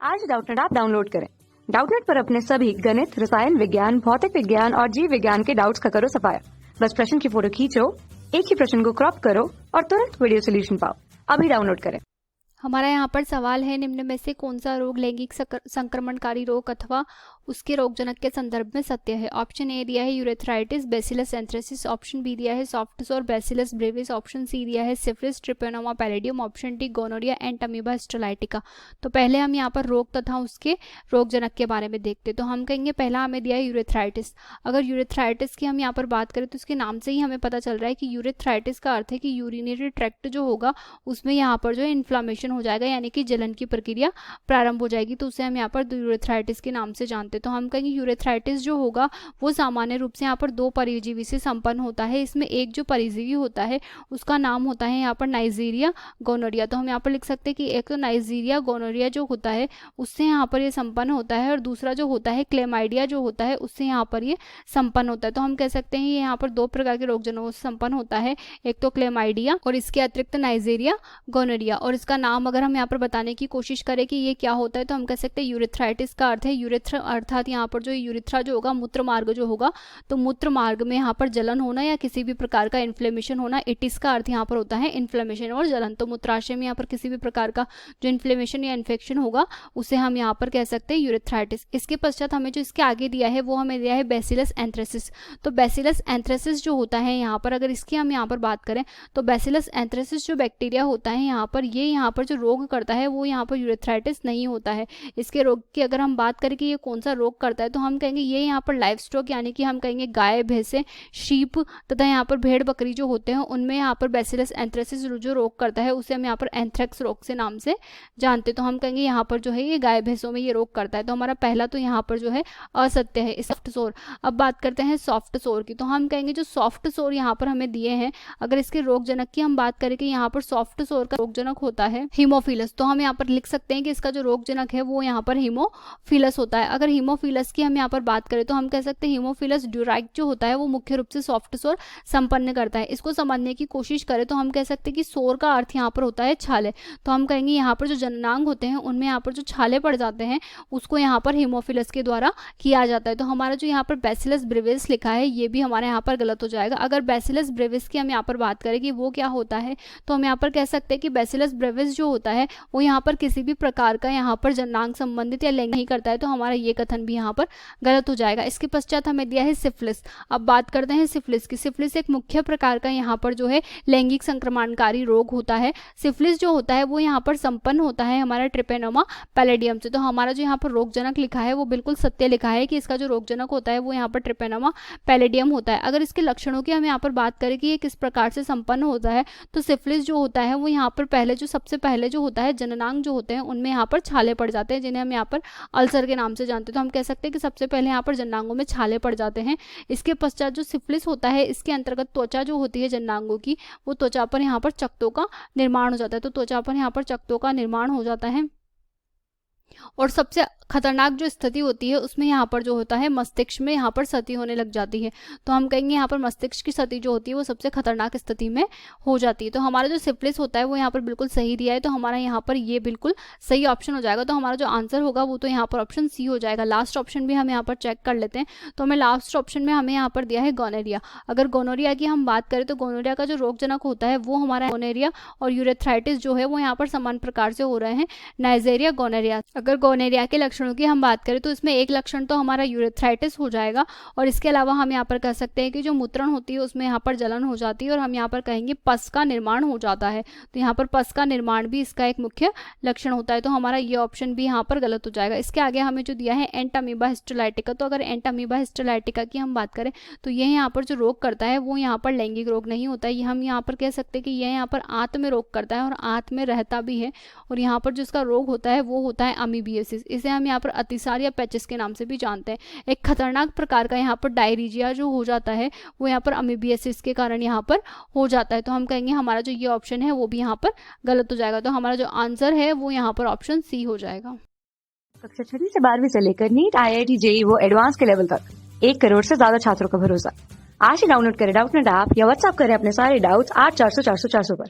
आज Doubtnut app download करें। Doubtnut पर अपने सभी गणित, रसायन विज्ञान, भौतिक विज्ञान और जीव विज्ञान के डाउट्स का करो सफाया। बस प्रश्न की फोटो खींचो, एक ही प्रश्न को क्रॉप करो और तुरंत वीडियो सोल्यूशन पाओ। अभी डाउनलोड करें। हमारा यहाँ पर सवाल है, निम्न में से कौन सा रोग लैंगिक संक्रमणकारी रोग अथवा उसके रोगजनक के संदर्भ में सत्य है। ऑप्शन ए दिया है urethritis, bacillus anthracis. Option B दिया है सॉफ्ट सोर, बैसिलस ब्रेविस। ऑप्शन सी दिया है syphilis, treponema pallidum. Option D gonorrhoea and amoeba histolytica. तो पहले हम यहाँ पर रोग तथा उसके रोगजनक के बारे में देखते। तो हम कहेंगे पहला हमें दिया है यूरेथ्राइटिस। अगर यूरेथ्राइटिस की हम यहाँ पर बात करें तो इसके नाम से ही हमें पता चल रहा है कि यूरेथ्राइटिस का अर्थ है कि यूरिनरी ट्रैक्ट जो होगा उसमें यहाँ पर जो है इन्फ्लामेशन हो जाएगा, यानी कि जलन की प्रक्रिया प्रारंभ हो जाएगी। तो उसे हम यहाँ पर यूरेथ्राइटिस के नाम से जानते हैं। तो हम कहेंगे यूरेथ्राइटिस जो होगा वो सामान्य रूप से यहाँ पर दो परिजीवी से संपन्न होता है। इसमें एक जो परिजीवी होता है उसका नाम होता है यहाँ पर नाइजीरिया गोनोरिया। तो हम यहाँ पर लिख सकते हैं कि एक तो नाइजीरिया गोनोरिया जो होता है उससे यहाँ पर ये संपन्न होता है, और दूसरा जो होता है क्लेमाइडिया जो होता है उससे यहाँ पर ये संपन्न होता है। तो हम कह सकते हैं ये यहाँ पर दो प्रकार के रोगजनकों से संपन्न होता है, एक तो क्लेमाइडिया और इसके अतिरिक्त नाइजीरिया गोनोरिया। और इसका नाम अगर हम यहाँ पर बताने की कोशिश करें कि ये क्या होता है तो हम कह सकते हैं यूरेथ्राइटिस का अर्थ है यूरेथ्र, अर्थात यहाँ पर जो यूरेथ्रा जो होगा मूत्र मार्ग जो होगा, तो मूत्र मार्ग में यहाँ पर जलन होना या किसी भी प्रकार का इन्फ्लेमेशन होना। इटिस का अर्थ यहाँ पर होता है इन्फ्लेमेशन और जलन। तो मूत्राशय में यहाँ पर किसी भी प्रकार का जो इन्फ्लेमेशन या इन्फेक्शन होगा उसे हम यहाँ पर कह सकते हैं यूरेथ्राइटिस। इसके पश्चात हमें जो इसके आगे दिया है वो हमें दिया है बैसिलस एंथ्रेसिस। तो बैसिलस एंथ्रेसिस जो होता है यहाँ पर, अगर इसकी हम यहाँ पर बात करें तो बैसिलस एंथ्रेसिस जो बैक्टीरिया होता है यहाँ पर, ये यहाँ पर जो रोग करता है वो यहाँ पर यूरेथ्राइटिस नहीं होता है। इसके रोग की अगर हम बात करें कि ये कौन सा रोग करता है तो हम कहेंगे ये यहाँ पर लाइफ स्टॉक, यानी कि हम कहेंगे गाय, भैंसे, शीप तथा यहाँ पर भेड़ बकरी जो होते हैं उनमें यहाँ पर बैसिलस एंथ्रेसिस जो रोग करता है उसे हम यहाँ पर एंथ्रेक्स रोग से नाम से जानते। तो हम कहेंगे यहाँ पर जो है ये गाय भैंसों में ये रोग करता है। तो हमारा पहला तो यहाँ पर जो है असत्य है सॉफ्ट सोर। अब बात करते हैं सॉफ्ट सोर की। तो हम कहेंगे जो सॉफ्ट सोर यहाँ पर हमें दिए हैं, अगर इसके रोगजनक की हम बात करें कि यहाँ पर सॉफ्ट सोर का रोगजनक होता है हीमोफिलस। तो हम यहाँ पर लिख सकते हैं कि इसका जो रोगजनक है वो यहाँ पर हीमोफिलस होता है। अगर हीमोफिलस की हम यहाँ पर बात करें तो हम कह सकते हैं हीमोफिलस ड्यूराइक जो होता है वो मुख्य रूप से सॉफ्ट सोर संपन्न करता है। इसको समझने की कोशिश करें तो हम कह सकते हैं कि सोर का अर्थ यहाँ पर होता है छाले। तो हम कहेंगे यहाँ पर जो जननांग होते हैं उनमें यहाँ पर जो छाले पड़ जाते हैं उसको यहाँ पर हीमोफिलस के द्वारा किया जाता है। तो हमारा जो यहाँ पर बैसिलस ब्रेविस लिखा है ये भी हमारे यहाँ पर गलत हो जाएगा। अगर बैसिलस ब्रेविस की हम यहाँ पर बात करें कि वो क्या होता है तो हम यहाँ पर कह सकते हैं कि बैसिलस ब्रेविस जो होता है वो यहाँ पर किसी भी प्रकार का यहाँ पर जननांग संबंधित या लैंगिक नहीं करता है। तो हमारा ये कथन भी यहाँ पर गलत हो जाएगा। इसके पश्चात हमें दिया है सिफिलिस। अब बात करते हैं सिफिलिस की। सिफिलिस एक मुख्य प्रकार का यहाँ पर जो है लैंगिक संक्रमणकारी रोग होता है। सिफिलिस जो होता है वो यहाँ पर संपन्न होता है हमारा ट्रिपेनोमा पैलेडियम से। तो हमारा जो यहाँ पर रोगजनक लिखा है वो बिल्कुल सत्य लिखा है कि इसका जो रोगजनक होता है वो यहाँ पर ट्रिपेनोमा पैलेडियम होता है। अगर इसके लक्षणों की हम यहाँ पर बात करें कि ये किस प्रकार से संपन्न होता है तो सिफिलिस जो होता है वो यहाँ पर पहले जो सबसे पहले जो होता है जननांग जो होते हैं उनमें यहाँ पर छाले पड़ जाते हैं, जिन्हें हम यहाँ पर अल्सर के नाम से जानते हैं। तो हम कह सकते हैं कि सबसे पहले यहाँ पर जननांगों में छाले पड़ जाते हैं। इसके पश्चात जो सिफिलिस होता है इसके अंतर्गत त्वचा जो होती है जननांगों की वो त्वचा पर यहाँ पर चकत्तों का निर्माण हो जाता है। तो त्वचा पर यहाँ पर चकत्तों का निर्माण हो जाता है। और सबसे खतरनाक जो स्थिति होती है उसमें यहाँ पर जो होता है मस्तिष्क में यहाँ पर सती होने लग जाती है। तो हम कहेंगे यहाँ पर मस्तिष्क की सती जो होती है वो सबसे खतरनाक स्थिति में हो जाती है। तो हमारा जो सिफिलिस होता है वो यहाँ पर बिल्कुल सही दिया है। तो हमारा यहाँ पर ये बिल्कुल सही ऑप्शन हो जाएगा। तो हमारा जो आंसर होगा वो तो यहाँ पर ऑप्शन सी हो जाएगा। लास्ट ऑप्शन भी हम यहाँ पर चेक कर लेते हैं। तो हमें लास्ट ऑप्शन में हमें यहाँ पर दिया है गोनोरिया। अगर गोनोरिया की हम बात करें तो गोनोरिया का जो रोगजनक होता है वो हमारा गोनोरिया और यूरेथ्राइटिस जो है वो यहाँ पर समान प्रकार से हो रहे हैं, नाइजीरिया गोनोरिया। अगर गोनोरिया के लक्षणों की हम बात करें तो इसमें एक लक्षण तो हमारा यूरेथ्राइटिस हो जाएगा, और इसके अलावा हम यहाँ पर कह सकते हैं कि जो मूत्रण होती है उसमें यहाँ पर जलन हो जाती है, और हम यहाँ पर कहेंगे पस का निर्माण हो जाता है। तो यहाँ पर पस का निर्माण भी इसका एक मुख्य लक्षण होता है। तो हमारा ये ऑप्शन भी यहाँ पर गलत हो जाएगा। इसके आगे हमें जो दिया है एंट अमीबा हिस्टोलाइटिका। तो अगर एंट अमीबा हिस्टोलाइटिका की हम बात करें तो ये यहाँ पर जो रोग करता है वो यहाँ पर लैंगिक रोग नहीं होता है। ये हम यहाँ पर कह सकते हैं कि यह यहाँ पर आंत में रोग करता है और आंत में रहता भी है। और यहाँ पर जो इसका रोग होता है वो होता है अमीबियासिस। इसे हम यहाँ पर अतिसार या पैचिस के नाम से भी जानते हैं। एक खतरनाक प्रकार का यहाँ पर डायरिजिया जो हो जाता है वो यहाँ पर अमीबियासिस के कारण यहाँ पर हो जाता है। तो हम कहेंगे हमारा जो ये ऑप्शन है वो भी यहाँ पर गलत हो जाएगा। तो हमारा जो आंसर है वो यहाँ पर ऑप्शन सी हो जाएगा। कक्षा 6 से 12वीं से लेकर नीट, IIT, JEE वो एडवांस के लेवल तक 1 करोड़ से ज्यादा छात्रों का भरोसा। आज ही डाउनलोड करें डाउटनेट ऐप या व्हाट्सएप करें अपने सारे डाउट्स 8400 400 400 पर।